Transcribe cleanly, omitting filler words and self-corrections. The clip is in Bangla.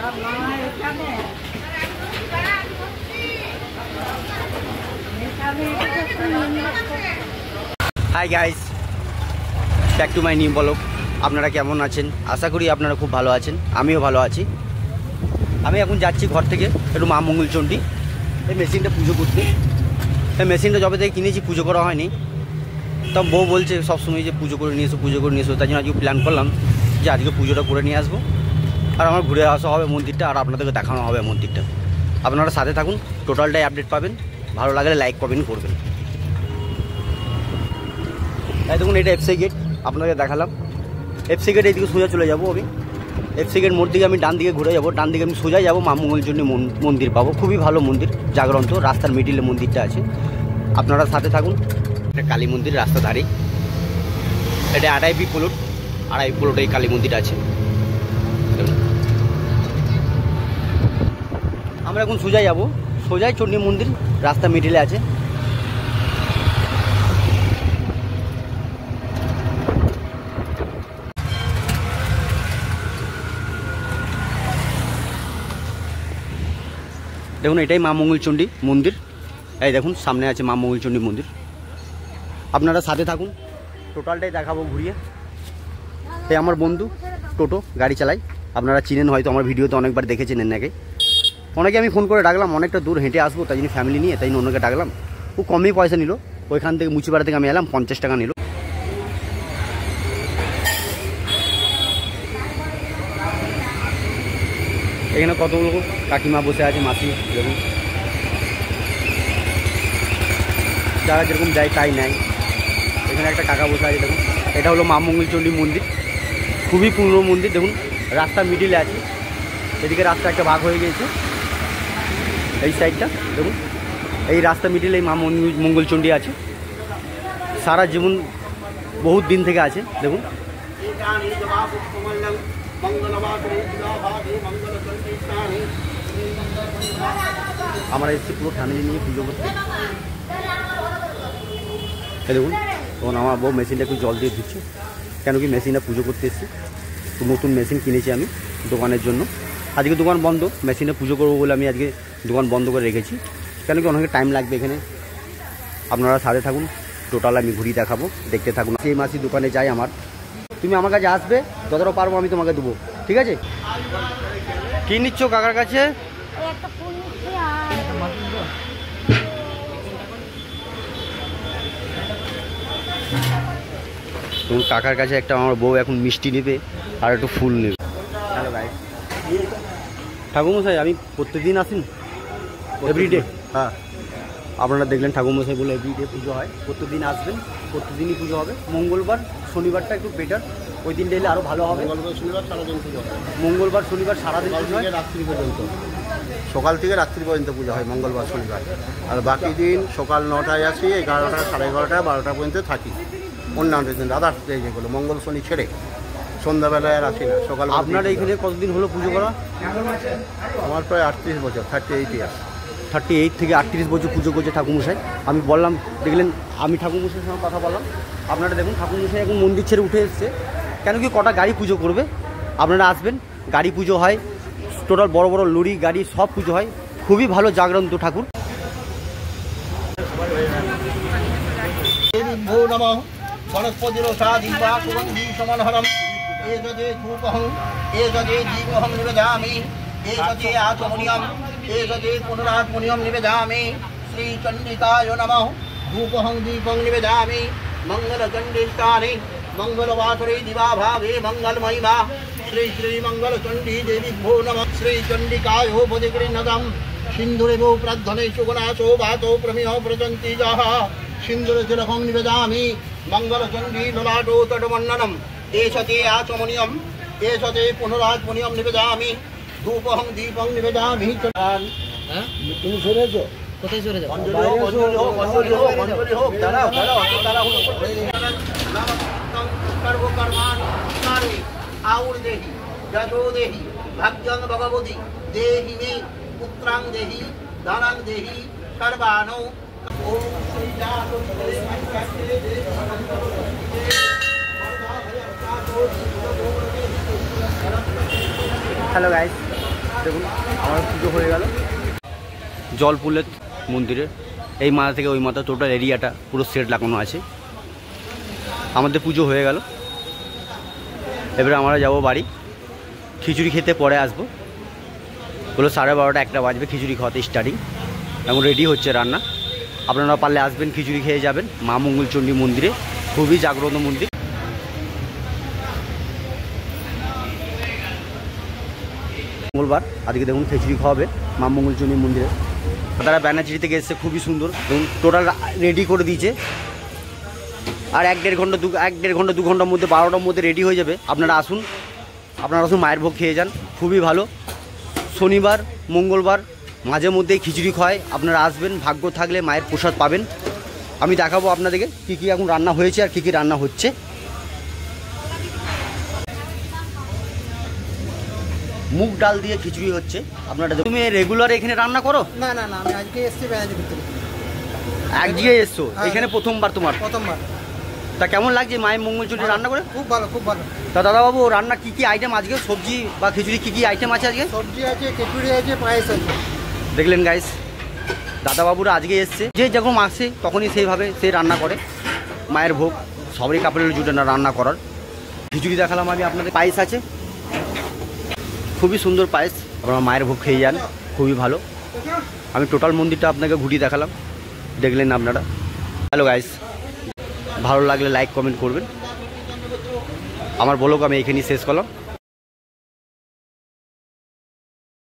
Hi guys, back to my new blog. আপনারা কেমন আছেন? আশা করি আপনারা খুব ভালো আছেন, আমিও ভালো আছি। আমি এখন যাচ্ছি ঘর থেকে একটু মা মঙ্গলচণ্ডী এই মেশিনটা পুজো করতে। এই মেশিনটা যবে থেকে কিনেছি পুজো করা হয়নি, তা বউ বলছে সবসময় যে পুজো করে নিয়ে এসো, পুজো করে নিয়ে এসো। তাই জন্য আজকে প্ল্যান করলাম যে আজকে পুজোটা করে নিয়ে আসবো, আর আমার ঘুরে আসা হবে মন্দিরটা, আর আপনাদেরকে দেখানো হবে মন্দিরটা। আপনারা সাথে থাকুন, টোটালটাই আপডেট পাবেন। ভালো লাগলে লাইক কমেন্ট করবেন। এই দেখুন, এটা এফসি গেট, আপনাকে দেখালাম। এফসি গেট এইদিকে সোজা চলে যাবো আমি। এফসি গেট মোড় দিকে আমি ডান দিকে ঘুরে যাবো, ডান দিকে আমি সোজা যাবো মা মঙ্গলচণ্ডী মন্দির পাবো। খুবই ভালো মন্দির, জাগ্রন্ত, রাস্তার মিডিলে মন্দিরটা আছে। আপনারা সাথে থাকুন। এটা কালী মন্দির, রাস্তা ধারে। এটা 2.5 প্লট, 2.5 প্লট এই কালী মন্দির আছে। আমরা এখন সোজা যাবো, সোজাই চণ্ডী মন্দির, রাস্তা মিডিলে আছে। দেখুন, এটাই মা মঙ্গলচণ্ডী মন্দির। এই দেখুন সামনে আছে মা মঙ্গলচণ্ডী মন্দির। আপনারা সাথে থাকুন, টোটালটাই দেখাবো ঘুরিয়ে। এই আমার বন্ধু টোটো গাড়ি চালাই, আপনারা চিনেন হয়তো, আমার ভিডিওতে অনেকবার দেখেছেন। অনেকে আমি ফোন করে ডাকলাম, অনেকটা দূর হেঁটে আসবো, তাই জন্য ফ্যামিলি নিয়ে, তাই জন্য অন্যকে ডাকলাম। ও কমই পয়সা নিল, ওইখান থেকে মুচিপাড়া থেকে আমি এলাম, 50 টাকা নিল। এখানে কতগুলো কাকিমা বসে আছে, মাসি, দেখুন যারা যেরকম যায় তাই নেয়। এখানে একটা কাকা বসে আছে, দেখুন। এটা হলো মা মঙ্গলচণ্ডী মন্দির, খুবই পুরনো মন্দির। দেখুন রাস্তা মিডিলে আছে, এদিকে রাস্তা একটা ভাগ হয়ে গিয়েছে, এই সাইডটা দেখুন। এই রাস্তা মিডিলে এই মা মঙ্গলচণ্ডী আছে, সারা জীবন বহুত দিন থেকে আছে। দেখুন আমরা এসেছি পুরো ফ্যামিলি নিয়ে পুজো করতে। দেখুন, তখন আমার বউ মেশিনটা একটু জল দিয়ে দিচ্ছে, কেন কি মেশিনটা পুজো করতে এসেছি। নতুন মেশিন কিনেছি আমি দোকানের জন্য। আজকে দোকান বন্ধ, মেশিনে পুজো করবো বলে আমি আজকে দোকান বন্ধ করে রেখেছি, কেন কি অনেক টাইম লাগবে এখানে। আপনারা সাথে থাকুন, টোটাল আমি ঘুরিয়ে দেখাবো, দেখতে থাকুন। সেই মাসি দোকানে যাই আমার, তুমি আমার কাছে আসবে, যতটা পারবো আমি তোমাকে দেবো, ঠিক আছে? কি নিচ্ছ কাকার কাছে? তুমি কাকার কাছে একটা আমার বউ এখন মিষ্টি নেবে আর একটু ফুল নেবে। হ্যালো ভাই, ঠাকুরমশাই আমি প্রত্যেকদিন আসেন? এভরিডে? হ্যাঁ, আপনারা দেখলেন ঠাকুরমশাই বলে এভরিডে পুজো হয়, প্রত্যেকদিন আসবেন, প্রত্যেকদিনই পুজো হবে। মঙ্গলবার শনিবারটা একটু বেটার, ওই দিনটা এলে আরও ভালো হবে। মঙ্গলবার শনিবার সারাদিন পুজো হয়। মঙ্গলবার শনিবার সারাদিন পুজো হয়, রাত্রি পর্যন্ত, সকাল থেকে রাত্রি পর্যন্ত পুজো হয় মঙ্গলবার শনিবার। আর বাকি দিন সকাল 9টায় আসি, 11টা, 11:30, 12টা পর্যন্ত থাকি। অন্যান্য দিন আদার্স ডে যেগুলো, মঙ্গল শনি ছেড়ে সন্ধ্যাবেলায় আর আসি না, সকাল। আপনার এইখানে কতদিন হলো পুজো করা? আমার প্রায় 38 বছর, 38 ইয়ার্স। 38 থেকে 38 বছর পুজো করছে ঠাকুরমশাই। আমি বললাম, দেখলেন আমি ঠাকুরমশাইয়ের সঙ্গে কথা বললাম। আপনারা দেখুন ঠাকুরমশাই এখন মন্দির ছেড়ে উঠে এসছে, কেন কি কটা গাড়ি পুজো করবে। আপনারা আসবেন, গাড়ি পুজো হয়, টোটাল বড় বড় লরি গাড়ি সব পুজো হয়। খুবই ভালো জাগ্রন্ত ঠাকুর। श्रीचंडिकाय नमः। धूपहं दीपं निवेदयामि। मंगलचंडीस्थाने मंगलवासरे दिवाभागे मंगलमहिमा श्री श्री मंगलचंडी देवी भो नमः। श्रीचंडिकायो बुधिगृह्णदं सिंधुरेभो प्रध्वने सुगुणासो वातो प्रमिहो प्रजन्ति जाः। सिंधुरतिलकं निवेदयामि। मंगलचंडी ललाटो तटमण्डनम् एषते आचमनीयम् एषते पुनराचमनीयं निवेदयामि। धूपहं दीपं निवेदयामि। তুমি সরেছো? কোথায় সরে যাও? অঞ্জলি হোক, অঞ্জলি হোক, অঞ্জলি হোক, অঞ্জলি হোক। দাঁড়াও দাঁড়াও, দাঁড়াও। সর্বকর্মাণি কারণে আউর দেহি যতো দেহি ভাগ্যং ভগবতী দেহি মে পুত্রাং দেহি ধনাং দেহি সর্বাণো। ওম শ্রী জাতো হ্যালো গাইস, দেখুন আমার পুজো হয়ে গেল জলপুলের মন্দিরে। এই মাথা থেকে ওই মাথা টোটাল এরিয়াটা পুরো সেট লাগানো আছে। আমাদের পুজো হয়ে গেল, এবারে আমরা যাব বাড়ি। খিচুড়ি খেতে পরে আসবো, হলো 12:30 1টা বাজবে খিচুড়ি খাওয়াতে স্টার্টিং। এখন রেডি হচ্ছে রান্না। আপনারা পারলে আসবেন, খিচুড়ি খেয়ে যাবেন মা মঙ্গলচণ্ডী মন্দিরে, খুবই জাগ্রত মন্দির। মঙ্গলবার আজকে দেখুন খিচুড়ি খাওয়াবে মা মঙ্গলচণ্ডী মন্দিরে। তারা ব্যানার্জি থেকে এসছে, খুবই সুন্দর। দেখুন টোটাল রেডি করে দিয়েছে। আর 1-1.5 ঘন্টা 2 ঘন্টার মধ্যে 12টার মধ্যে রেডি হয়ে যাবে। আপনারা আসুন মায়ের ভোগ খেয়ে যান, খুবই ভালো। শনিবার মঙ্গলবার মাঝে মধ্যেই খিচুড়ি খাওয়ায়, আপনারা আসবেন, ভাগ্য থাকলে মায়ের প্রসাদ পাবেন। আমি দেখাবো আপনাদেরকে কী কী এখন রান্না হয়েছে আর কী কী রান্না হচ্ছে। মুগ ডাল দিয়ে খিচুড়ি হচ্ছে। আপনারা তুমি রেগুলার এখানে রান্না করো? না না না, আমি আজকে এসেছি ব্যানার্জি ভিতরে। আজকে এসছো এখানে প্রথমবার তোমার? প্রথমবার। তা কেমন লাগছে মায়ের মঙ্গলচণ্ডী রান্না করে? খুব ভালো, খুব ভালো। তা দাদাবাবু রান্না কী কী আইটেম আজকে, সবজি বা খিচুড়ি কী কী আইটেম আছে আজকে? সবজি আছে, খিচুড়ি আছে, পায়েস আছে। দেখলেন গাইস, দাদাবাবুরা আজকে এসছে। যে যখন আসে তখনই সেইভাবে সে রান্না করে মায়ের ভোগ। সবারই কাপড়ের জুটে না রান্না করার। খিচুড়ি দেখালাম আমি আপনাদের, পায়েস আছে, খুবই সুন্দর পায়েস। আপনারা মায়ের ভোগ খেয়ে যান, খুবই ভালো। আমি টোটাল মন্দিরটা আপনাকে ঘুরিয়ে দেখালাম, দেখলেন আপনারা। হ্যালো গাইস, ভালো লাগলে লাইক কমেন্ট করবেন। আমার ব্লগ আমি এখানেই শেষ করলাম।